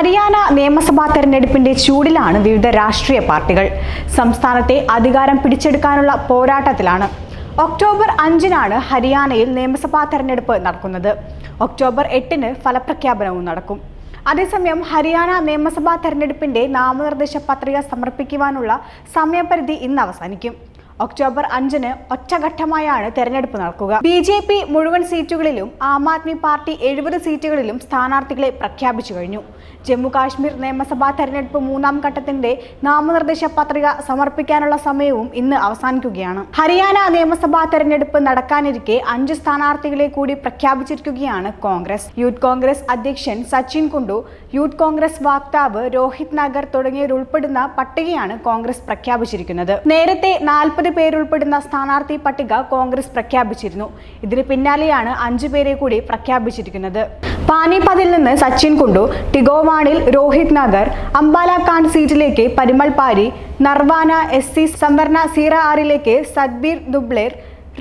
ഹരിയാന നിയമസഭാ തെരഞ്ഞെടുപ്പിന്റെ ചൂടിലാണ് വിവിധ രാഷ്ട്രീയ പാർട്ടികൾ. സംസ്ഥാനത്തെ അധികാരം പിടിച്ചെടുക്കാനുള്ള പോരാട്ടത്തിലാണ്. ഒക്ടോബർ 5-നാണ് ഹരിയാനയിൽ നിയമസഭാ തെരഞ്ഞെടുപ്പ് നടക്കുന്നത്. ഒക്ടോബർ 8-ന് ഫലപ്രഖ്യാപനവും നടക്കും. അതേസമയം ഹരിയാന നിയമസഭാ തെരഞ്ഞെടുപ്പിന്റെ നാമനിർദ്ദേശ പത്രിക സമർപ്പിക്കുവാനുള്ള സമയപരിധി ഇന്ന് അവസാനിക്കും. ഒക്ടോബർ 5-ന് ഒറ്റഘട്ടമായാണ് തെരഞ്ഞെടുപ്പ് നടക്കുക. BJP മുഴുവൻ സീറ്റുകളിലും ആം ആദ്മി പാർട്ടി 70 സീറ്റുകളിലും സ്ഥാനാർത്ഥികളെ പ്രഖ്യാപിച്ചു കഴിഞ്ഞു. ജമ്മു കാശ്മീർ നിയമസഭാ തെരഞ്ഞെടുപ്പ് 3-ാം ഘട്ടത്തിന്റെ നാമനിർദ്ദേശ പത്രിക സമർപ്പിക്കാനുള്ള സമയവും ഇന്ന് അവസാനിക്കുകയാണ്. ഹരിയാന നിയമസഭാ തെരഞ്ഞെടുപ്പ് നടക്കാനിരിക്കെ 5 സ്ഥാനാർത്ഥികളെ കൂടി പ്രഖ്യാപിച്ചിരിക്കുകയാണ് കോൺഗ്രസ്. യൂത്ത് കോൺഗ്രസ് അധ്യക്ഷൻ സച്ചിൻ കുണ്ടു, യൂത്ത് കോൺഗ്രസ് വക്താവ് രോഹിത് നഗർ തുടങ്ങിയവരുൾപ്പെടുന്ന പട്ടികയാണ് കോൺഗ്രസ് പ്രഖ്യാപിച്ചിരിക്കുന്നത്. നേരത്തെ 40 പേരുൾപ്പെടുന്ന സ്ഥാനാർത്ഥി പട്ടിക കോൺഗ്രസ് പ്രഖ്യാപിച്ചിരുന്നു. ഇതിന് പിന്നാലെയാണ് 5 പേരെ കൂടി പ്രഖ്യാപിച്ചിരിക്കുന്നത്. പാനിപതിൽ നിന്ന് സച്ചിൻ കുണ്ടു, ടിഗോവാണിൽ രോഹിത് നഗർ, അംബാല കാണ്ട് സീറ്റിലേക്ക് പരിമൾ പാരി, നർവാന SC സംവരണ സീറ 6-ലേക്ക് സത്ബീർ ദുബ്ലേർ,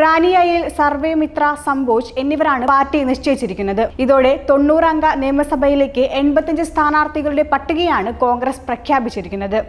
റാനിയയിൽ സർവേ മിത്ര സംബോജ് എന്നിവരാണ് പാർട്ടി നിശ്ചയിച്ചിരിക്കുന്നത്. ഇതോടെ 90 അംഗ നിയമസഭയിലേക്ക് 85 സ്ഥാനാർത്ഥികളുടെ പട്ടികയാണ് കോൺഗ്രസ് പ്രഖ്യാപിച്ചിരിക്കുന്നത്.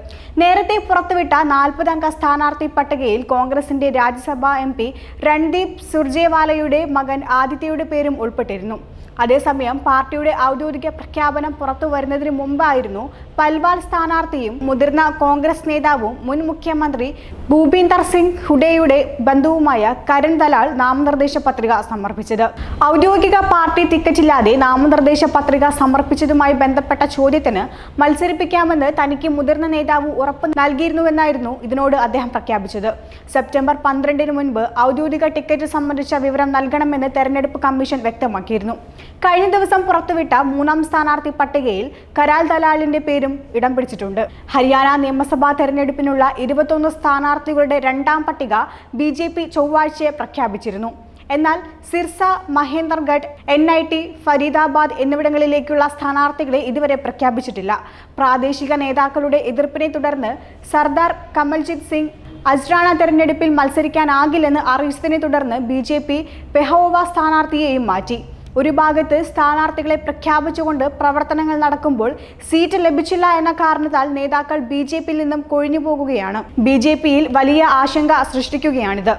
നേരത്തെ പുറത്തുവിട്ട 40 അംഗ സ്ഥാനാർത്ഥി പട്ടികയിൽ കോൺഗ്രസിന്റെ രാജ്യസഭാ MP രൺദീപ് സുർജേവാലയുടെ മകൻ ആദിത്യയുടെ പേരും ഉൾപ്പെട്ടിരുന്നു. അതേസമയം പാർട്ടിയുടെ ഔദ്യോഗിക പ്രഖ്യാപനം പുറത്തു വരുന്നതിന് മുമ്പായിരുന്നു പൽവാൽ സ്ഥാനാർത്ഥിയും മുതിർന്ന കോൺഗ്രസ് നേതാവും മുൻ മുഖ്യമന്ത്രി ഭൂപീന്ദർ സിംഗ് ഹുഡയുടെ ബന്ധുവുമായ കരൺ ദലാൽ നാമനിർദ്ദേശ പത്രിക സമർപ്പിച്ചത്. ഔദ്യോഗിക പാർട്ടി ടിക്കറ്റില്ലാതെ നാമനിർദ്ദേശ പത്രിക സമർപ്പിച്ചതുമായി ബന്ധപ്പെട്ട ചോദ്യത്തിന് മത്സരിപ്പിക്കാമെന്ന് തനിക്ക് മുതിർന്ന നേതാവ് ഉറപ്പ് നൽകിയിരുന്നുവെന്നായിരുന്നു ഇതിനോട് അദ്ദേഹം പ്രഖ്യാപിച്ചത്. സെപ്റ്റംബർ 12-ന് മുൻപ് ഔദ്യോഗിക ടിക്കറ്റ് സംബന്ധിച്ച വിവരം നൽകണമെന്ന് തെരഞ്ഞെടുപ്പ് കമ്മീഷൻ വ്യക്തമാക്കിയിരുന്നു. കഴിഞ്ഞ ദിവസം പുറത്തുവിട്ട 3-ാം സ്ഥാനാർത്ഥി പട്ടികയിൽ കരാൽ ദലാലിന്റെ പേരും ഇടം പിടിച്ചിട്ടുണ്ട്. ഹരിയാന നിയമസഭാ തെരഞ്ഞെടുപ്പിനുള്ള 21 സ്ഥാനാർത്ഥികളുടെ 2-ാം പട്ടിക BJP ചൊവ്വാഴ്ച പ്രഖ്യാപിച്ചിരുന്നു. എന്നാൽ സിർസ, മഹേന്ദർഗഡ്, NIT, ഫരീദാബാദ് എന്നിവിടങ്ങളിലേക്കുള്ള സ്ഥാനാർത്ഥികളെ ഇതുവരെ പ്രഖ്യാപിച്ചിട്ടില്ല. പ്രാദേശിക നേതാക്കളുടെ എതിർപ്പിനെ തുടർന്ന് സർദാർ കമൽജിത് സിംഗ് അജ്രാണ തെരഞ്ഞെടുപ്പിൽ മത്സരിക്കാനാകില്ലെന്ന് അറിയിച്ചതിനെ തുടർന്ന് BJP പെഹോവ സ്ഥാനാർത്ഥിയെയും മാറ്റി. ഒരു ഭാഗത്ത് സ്ഥാനാർത്ഥികളെ പ്രഖ്യാപിച്ചുകൊണ്ട് പ്രവർത്തനങ്ങൾ നടക്കുമ്പോൾ സീറ്റ് ലഭിച്ചില്ല എന്ന കാരണത്താൽ നേതാക്കൾ BJP-യിൽ നിന്നും കൊഴിഞ്ഞു പോകുകയാണ്. BJP-യിൽ വലിയ ആശങ്ക സൃഷ്ടിക്കുകയാണിത്.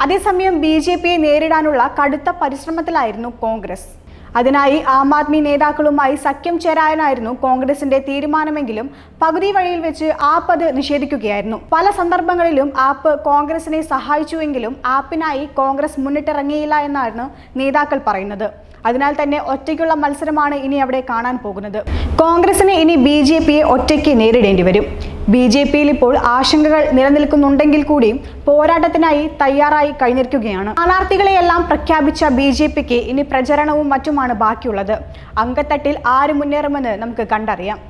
അതേസമയം BJP-യെ നേരിടാനുള്ള കടുത്ത പരിശ്രമത്തിലായിരുന്നു കോൺഗ്രസ്. അതിനായി ആം ആദ്മി നേതാക്കളുമായി സഖ്യം ചേരാനായിരുന്നു കോൺഗ്രസിന്റെ തീരുമാനമെങ്കിലും പകുതി വഴിയിൽ വെച്ച് ആപ്പ് അത് നിഷേധിക്കുകയായിരുന്നു. പല സന്ദർഭങ്ങളിലും ആപ്പ് കോൺഗ്രസിനെ സഹായിച്ചുവെങ്കിലും ആപ്പിനായി കോൺഗ്രസ് മുന്നിട്ടിറങ്ങിയില്ല എന്നാണ് നേതാക്കൾ പറയുന്നത്. അതിനാൽ തന്നെ ഒറ്റയ്ക്കുള്ള മത്സരമാണ് ഇനി അവിടെ കാണാൻ പോകുന്നത്. കോൺഗ്രസിന് ഇനി BJP-യെ ഒറ്റയ്ക്ക് നേരിടേണ്ടി വരും. BJP-യിൽ ഇപ്പോൾ ആശങ്കകൾ നിലനിൽക്കുന്നുണ്ടെങ്കിൽ കൂടിയും പോരാട്ടത്തിനായി തയ്യാറായി കഴിഞ്ഞിരിക്കുകയാണ്. സ്ഥാനാർത്ഥികളെയെല്ലാം പ്രഖ്യാപിച്ച BJP-ക്ക് ഇനി പ്രചരണവും മറ്റുമാണ് ബാക്കിയുള്ളത്. അങ്കത്തട്ടിൽ ആര് മുന്നേറുമെന്ന് നമുക്ക് കണ്ടറിയാം.